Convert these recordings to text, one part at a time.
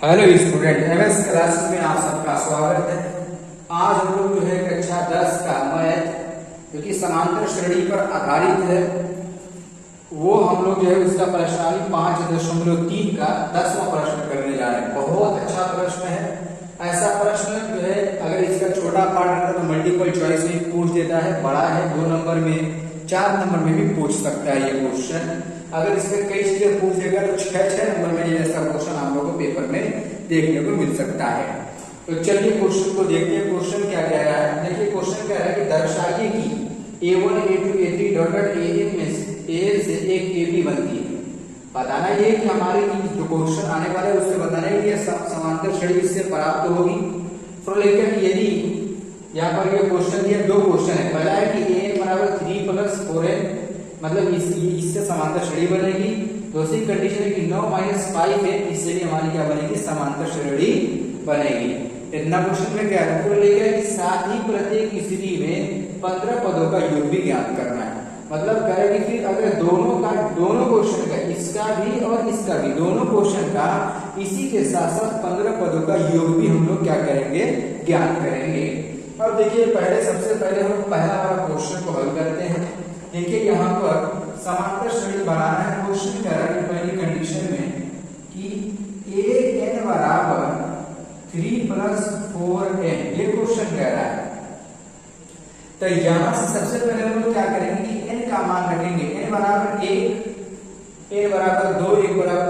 Hello student, MS class में आप सबका स्वागत है। आज हम लोग जो है कक्षा 10 का मैथ जो कि समांतर श्रेणी पर आधारित है, वो हम लोग जो है उसका प्रश्नावली 5.3 का 10वां प्रश्न करने जा रहे हैं। बहुत अच्छा प्रश्न है। ऐसा प्रश्न जो है अगर इसका छोटा पार्ट रहता तो मल्टीपल चॉइस में पूछ देता है, बड़ा है 2 नंबर में 4 नंबर में भी पूछ सकता है ये क्वेश्चन। अगर इसमें कई चीजें पूछ देगा तो 6 नंबर में ये ऐसा क्वेश्चन हम लोग को पेपर में देखने को मिल सकता है। तो चलिए क्वेश्चन को देखते हैं। क्वेश्चन क्या कह रहा है, देखिए क्वेश्चन कह रहा है कि दर्शाइए कि A1 A2 A3 dot dot AN में से एक AB बनती है। बताना ये कि हमारे जो क्वेश्चन आने वाले हैं उससे बताना है कि यह समांतर श्रेणी इससे प्राप्त होगी। फिर लेकर कि यदि यहाँ पर ये क्वेश्चन दिया, दो क्वेश्चन है। पहला है कि AN बराबर 3 + 4n, मतलब इससे समांतर श्रेणी बनेगी। दूसरी कंडीशन है कि 9 - 5 है, इससे भी हमारी क्या बनेगी, समांतर श्रेणी बनेगी। इतना क्वेश्चन में क्या है, फिर लेकर कि साथ ही प्रत्येक स्थिति में 15 पदों का योग भी ज्ञात करना है। मतलब करेंगे कि अगर दोनों क्वेश्चन का, इसका भी और इसका भी, दोनों क्वेश्चन का इसी के साथ साथ 15 पदों का योग भी हम लोग क्या करेंगे, ज्ञात करेंगे। अब देखिए सबसे पहले हम पहला वाला क्वेश्चन को हल करते हैं। देखिए यहाँ पर समांतर श्रेणी बनाना है। क्वेश्चन कह रहा है पहली कंडीशन में कि AN बराबर 3 + 4n, ये क्वेश्चन कह रहा है। तो यहां से सबसे पहले हम लोग क्या करेंगे कि n का मान रखेंगे। n बराबर 1, n बराबर 2, n बराबर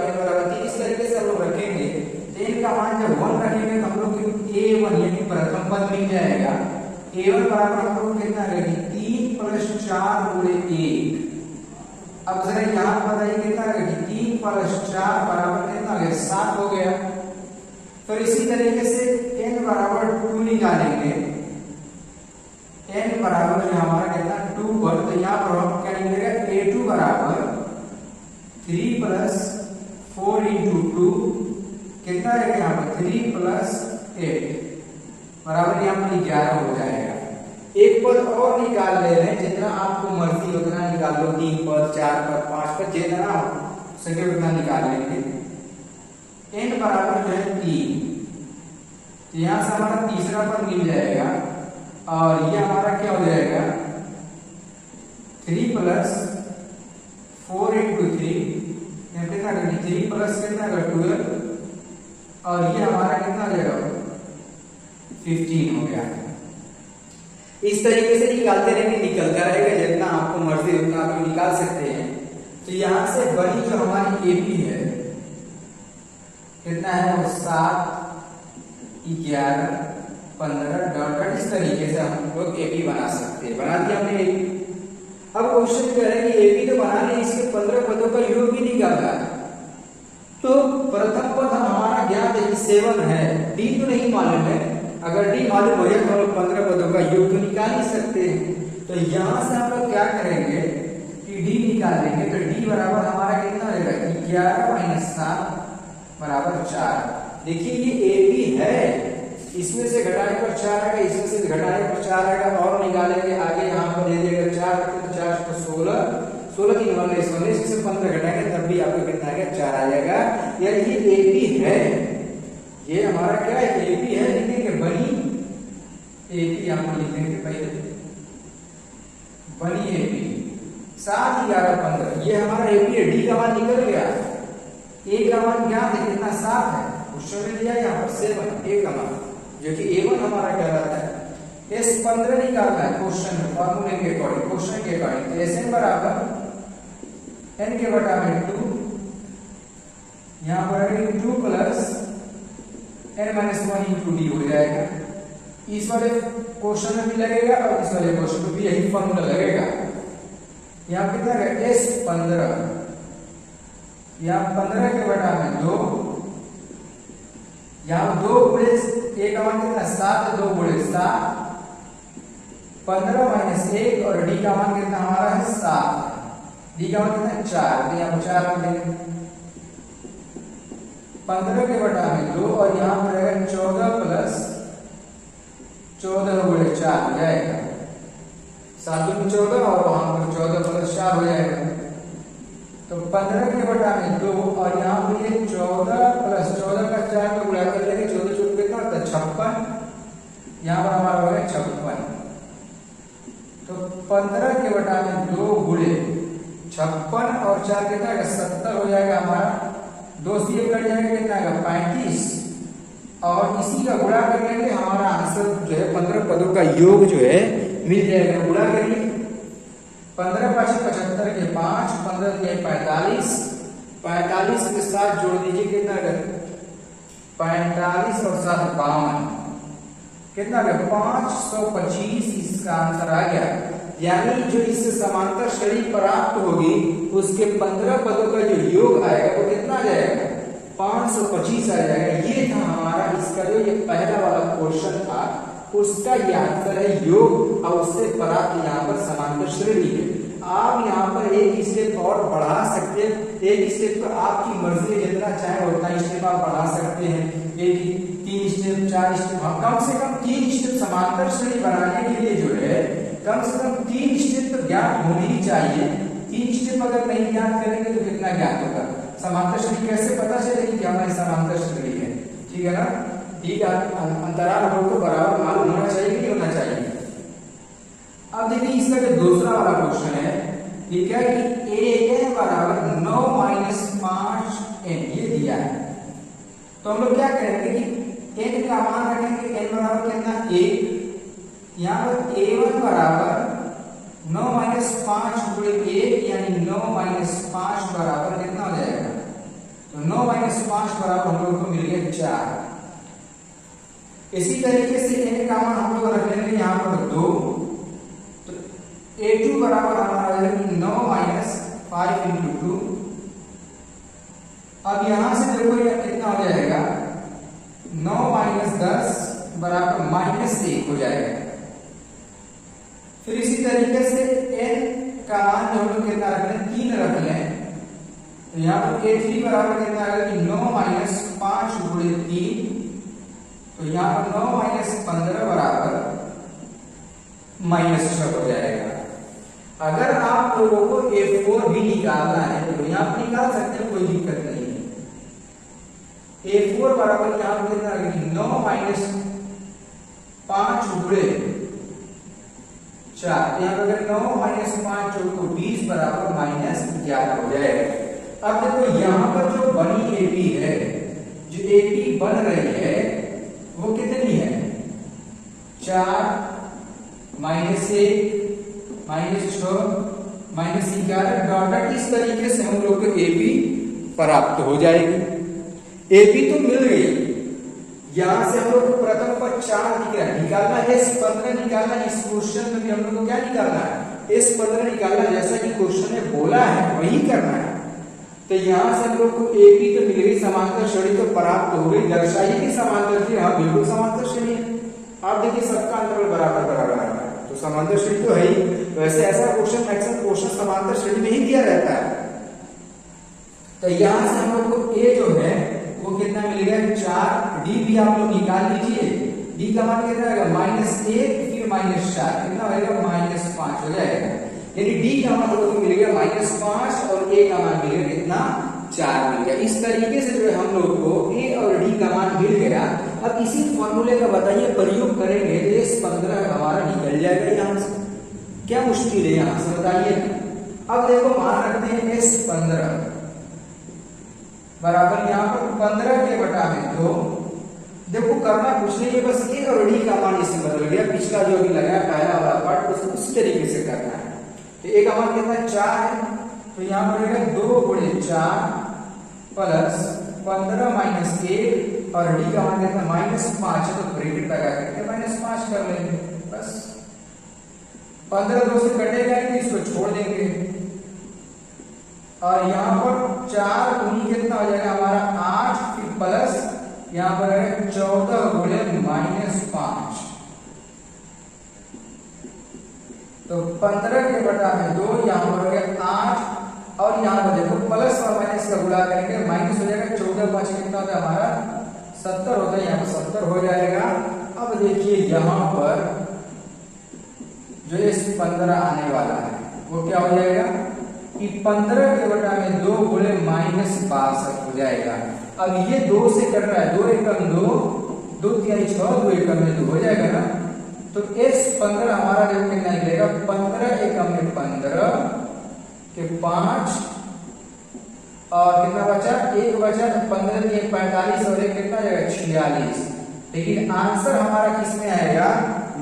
3, इस तरीके से हम लोग रखेंगे। तो n का मान जब 1 रखेंगे तो हम लोग A1 यानी प्रथम पद मिल जाएगा। A1 बराबर हम लोग कितना रखेंगे, 3 + 4 × 1। अब जरा यहाँ बताइए कितना रखेंगे, 3 + 4 बराबर कितना हो गया, 7 हो गया। फिर इसी तरीके से n बराबर 2 निकालेंगे। n बराबर हमारा कितना 2 पर, तो यहाँ पर हम क्या निकलेगा, A2 बराबर 3 + 4 × 2 कितना है, यहाँ पर 3 + 8 बराबर यहाँ पर 11 हो जाएगा। एक पद और निकाल ले रहे हैं, जितना आपको मर्जी उतना निकाल लो, 3 पद 4 पद 5 पद जितना सके उतना निकाल लेंगे। n बराबर जो है 3, तो यहां से हमारा तीसरा पद मिल जाएगा और ये हमारा क्या हो जाएगा, 3 + 4 × 3 कितना, 3 + कितना 12 और ये हमारा कितना हो जाएगा, 15 हो गया। इस तरीके से निकालते रहेंगे, निकलता रहेगा, जितना आपको मर्जी उतना आप निकाल सकते हैं। तो यहां से बड़ी जो हमारी AP है कितना है, वो 7, 11, 15 डॉट डॉट, इस तरीके से हम लोग AP बना सकते हैं। बना दिया हमने AP। अब क्वेश्चन कह रहे हैं कि AP तो बना लिया, इसके 15 पदों का योग भी निकालना है। तो प्रथम पद हमारा ज्ञात है कि 7 है, D तो नहीं मालूम है। अगर D मालूम हो जाए तो हम लोग 15 पदों का योग तो निकाल ही सकते हैं। तो यहां से हम लोग क्या करेंगे कि D निकालेंगे। तो D बराबर हमारा कितना हो जाएगा, 11 - 7 बराबर 4। देखिए ये AP है, इसमें से घटाने पर 4 आएगा, इसमें से घटाने पर 4 आएगा, और निकालेंगे आगे। यहाँ पर दे देगा 4 तो 4 × 16, 16 3 × 19, इससे 15 घटाएंगे तब भी आपको कितना आएगा, 4 आ जाएगा। यानी ये AP है, ये हमारा क्या है, AP है। लिखेंगे बनी AP, हम लिखेंगे पहले बनी AP 7, 11, 15, ये हमारा AP है। D का मान निकल गया, A का मान क्या है, कितना 7 है, क्वेश्चन में दिया यहाँ पर 7 A का मान, जो कि A1 हमारा कहलाता है। S15 निकालना है क्वेश्चन में, फॉर्मूले के अकॉर्डिंग, क्वेश्चन के अकॉर्डिंग। तो Sn बराबर n के बटा में 2, यहाँ पर 2 + n - 1 × D हो जाएगा। इस वाले क्वेश्चन में भी लगेगा और इस वाले क्वेश्चन में भी यही फॉर्मूला लगेगा। यहाँ कितना है, S15, यहाँ 15 के बटा में 2, यहाँ 2 × A का मान कितना 7, 2 × 7, 15 - 1 और D का मान कितना हमारा है 7, D का मान कितना है 4, तो यहाँ 4 रख देंगे। 15 के बटा में 2 और यहाँ पर रहेगा 14 + 14 × 4 हो जाएगा, 7 × 14 और वहां पर 14 + 4 हो जाएगा। तो 15 के बटा में 2 और यहाँ पर ये 14 + 14 का 4 में गुणा कर लेंगे, 14 चौक कितना होता है 56, यहाँ पर हमारा हो गया 56। तो 15 के बटा में 2 गुणे 56 और 4 कितना है 70 हो जाएगा हमारा, 2 से ये कट जाएगा कितना आएगा 35, और इसी का गुणा कर लेंगे, हमारा आंसर जो है 15 पदों का योग जो है मिल जाएगा। गुणा करिए, 15 × 5 = 75 के 5, 15 के 45, 45 के साथ जोड़ दीजिए कितना है 45 और 7 52, कितना है 525, इसका आंसर आ गया। यानी जो इससे समांतर श्रेणी प्राप्त होगी उसके 15 पदों का जो योग आएगा वो कितना आ जाएगा 525 आ जाएगा। ये था हमारा इसका जो ये पहला वाला क्वेश्चन था, उसका ये आंसर है योग, और उससे प्राप्त यहाँ पर समांतर श्रेणी है। आप यहाँ पर एक स्टेप और बढ़ा सकते हैं, एक स्टेप पर आपकी मर्जी, जितना चाहे उतना स्टेप आप बढ़ा सकते हैं, एक 3 स्टेप 4 स्टेप, कम से कम 3 स्टेप समांतर श्रेणी बनाने के लिए जो है कम से कम 3 स्टेप तो ज्ञात होने ही चाहिए। 3 स्टेप अगर नहीं ज्ञात करेंगे तो कितना ज्ञात होगा, समांतर श्रेणी कैसे पता चलेगी कि हमारी समांतर श्रेणी है, ठीक है ना। ठीक है, अंतराल हो तो बराबर मालूम होना चाहिए कि नहीं होना चाहिए। अब देखिए इसका जो दूसरा वाला क्वेश्चन है, ठीक है, कि a बराबर 9 - 5n ये दिया है, तो हम लोग क्या करेंगे कि n का मान रखेंगे, n बराबर कितना 1, यहाँ पर a1 बराबर 9 - 5 × 1 यानी 9 - 5 बराबर कितना हो जाएगा, तो 9 - 5 बराबर हम लोग को मिल गया 4। इसी तरीके से n का मान हम लोग रख लेंगे यहाँ पर 2, तो a2 बराबर हमारा आ जाएगा 9 - 5 × 2। अब यहां से देखो ये कितना हो जाएगा 9 - 10 बराबर -1 हो जाएगा। फिर इसी तरीके से n का मान जो हम लोग कितना रख लें 3 रख लें, तो यहाँ पर a3 बराबर कितना आएगा कि 9 - 5 × 3, तो यहाँ पर 9 - 15 बराबर -6 हो जाएगा। अगर आप लोगों को a4 भी निकालना है तो यहाँ पर निकाल सकते हैं, कोई दिक्कत नहीं है। a4 बराबर यहाँ पर कितना आएगा कि 9 - 5 × 4, यहाँ पर अगर 9 - 5 × 20 बराबर -11 हो जाएगा। अब देखो यहाँ पर जो बनी एपी है, जो एपी बन रही है वो कितनी है 4 - 1 -6 -11 डॉट, इस तरीके से हम लोग को एपी प्राप्त हो जाएगी। एपी तो मिल गई, यहां से हम लोग को प्रथम पर 4 निकालना है, S15 निकालना। इस क्वेश्चन में भी हम लोग को क्या निकालना है S15 निकालना, जैसा कि क्वेश्चन में बोला है वही करना है। तो यहां से हम लोग को एपी तो मिल गई, समांतर श्रेणी तो प्राप्त हो गई, दर्शाइए कि समांतर श्रेणी, हाँ बिल्कुल समांतर श्रेणी है। आप देखिए सबका अंतराल बराबर बराबर है, तो समांतर श्रेणी तो है ही। वैसे ऐसा क्वेश्चन मैक्सिमम क्वेश्चन समांतर श्रेणी में ही दिया रहता है। तो यहां से हम लोग को ए जो है वो कितना मिल गया 4, डी भी आप लोग निकाल लीजिए, डी का मान कितना आएगा -1 फिर -4 कितना होगा -5 हो जाएगा। यानी डी का मान हम लोग को मिल गया -5 और ए का मान मिल गया कितना 4 मिल गया। इस तरीके से जो है हम लोग को ए और डी का मान मिल गया। अब इसी फॉर्मूले का बताइए प्रयोग करेंगे तो S15 हमारा निकल जाएगा यहाँ से, क्या मुश्किल है यहाँ से बताइए। अब देखो मान रखते हैं S15 बराबर यहाँ पर 15 के बटा में 2। देखो करना कुछ नहीं है, बस ए और डी का मान इससे बदल गया, पिछला जो भी लगाया पहला वाला पार्ट उसको उस तरीके से करना है। तो ए का मान कितना 4 है, तो यहाँ पर रहेगा 2 × 4 प्लस 15 - 1 और डी का मान कितना -5 है, तो ब्रैकेट लगा करके -5 कर लेंगे बस। 15 2 से कटेगा नहीं, इसको छोड़ देंगे और यहाँ पर 4 दूनी कितना हो जाएगा हमारा 8 फिर प्लस यहाँ पर है 14 × -5, तो 15 के बटा में 2, यहाँ पर हो गया 8 और यहाँ पर देखो प्लस और माइनस का गुणा करेंगे माइनस हो जाएगा 14 5 कितना होता है हमारा 70 होता है, यहाँ पर 70 हो जाएगा। अब देखिए यहाँ पर जो S15 आने वाला है वो क्या हो जाएगा कि 15 के बटा में 2 गुणे -62 हो जाएगा। अब ये 2 से कट रहा है, 2 एकम 2, 2 तिहाई 6, 2 एकम में 2 हो जाएगा ना। तो इस 15 हमारा देखो कितना निकलेगा, 15 एकम में 15 के 5 और कितना बचा, 1 बचा, तो 15 ये 45 और 1 कितना जाएगा 46। लेकिन आंसर हमारा किस में आएगा,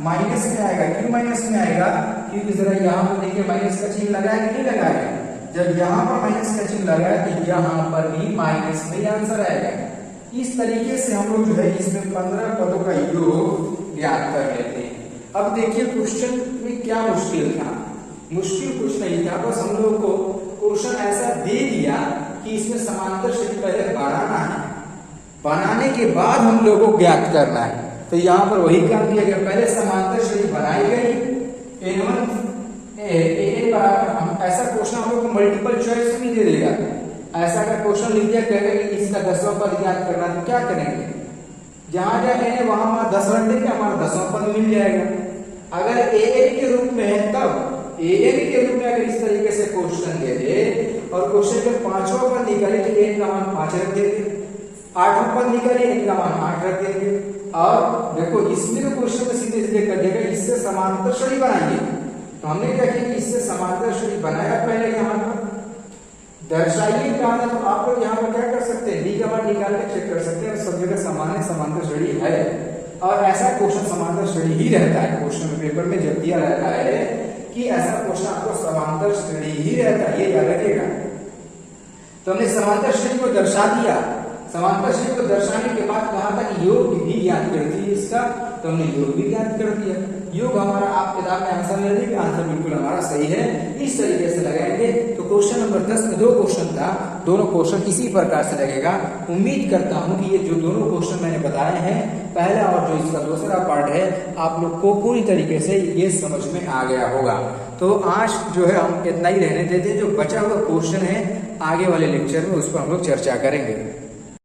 माइनस में आएगा। क्यों माइनस में आएगा, क्योंकि जरा यहाँ पर देखिए माइनस का चिन्ह लगा है कि नहीं लगा है। जब यहाँ पर माइनस का चिन्ह लगा है तो यहाँ पर भी माइनस में ही आंसर आएगा। इस तरीके से हम लोग जो है इसमें 15 पदों का योग ज्ञात कर लेते हैं। अब देखिए क्वेश्चन में क्या मुश्किल था, मुश्किल कुछ नहीं था, बस हम लोग को क्वेश्चन ऐसा दे दिया कि इसमें समांतर श्रेणी पहले बनाना है, बनाने के बाद हम लोगों को ज्ञात करना है। तो यहाँ पर वही काम किया गया, पहले समांतर श्रेणी बनाई गई N1 ऐसा क्वेश्चन हम लोग को मल्टीपल चॉइस भी दे देगा। ऐसा अगर क्वेश्चन लिख दिया कहेगा कि इसका 10वां पद ज्ञात करना, तो क्या करेंगे, जहां जहां वहां हमारा 10 रख देंगे, हमारा 10वां पद मिल जाएगा। अगर an के रूप में है तब an के रूप में अगर इस तरीके से क्वेश्चन दे दे और क्वेश्चन में 5वां पद निकाले तो n का मान 5 रख देंगे, 8वां पद निकाले n का मान 8 रख देंगे। और देखो इसमें तो क्वेश्चन में सीधे सीधे कर देगा इससे समांतर श्रेणी बनाएंगे। तो हमने क्या किया कि इससे समांतर श्रेणी बनाया, पहले यहाँ पर दर्शाइए कहा था। तो आप लोग यहाँ पर क्या कर सकते हैं, डी का मान निकाल के चेक कर सकते हैं, सब जगह सामान्य समांतर श्रेणी है। और ऐसा क्वेश्चन समांतर श्रेणी ही रहता है, क्वेश्चन पेपर में जब दिया रहता है कि ऐसा क्वेश्चन आपको समांतर श्रेणी ही रहता है, ये याद रखिएगा। तो हमने समांतर श्रेणी को दर्शा दिया, समांतर श्रेणी को दर्शाने के बाद कहा था कि योग भी ज्ञात कर दिए इसका, तो हमने योग भी ज्ञात कर दिया। योग हमारा आप किताब में आंसर ले लीजिए, आंसर बिल्कुल हमारा सही है। इस तरीके से लगाएंगे तो क्वेश्चन नंबर 10 में 2 क्वेश्चन था, दोनों क्वेश्चन इसी प्रकार से लगेगा। उम्मीद करता हूं कि ये जो दोनों क्वेश्चन मैंने बताए हैं, पहला और जो इसका दूसरा पार्ट है, आप लोग को पूरी तरीके से ये समझ में आ गया होगा। तो आज जो है हम इतना ही रहने देते हैं, जो बचा हुआ क्वेश्चन है आगे वाले लेक्चर में उस पर हम लोग चर्चा करेंगे।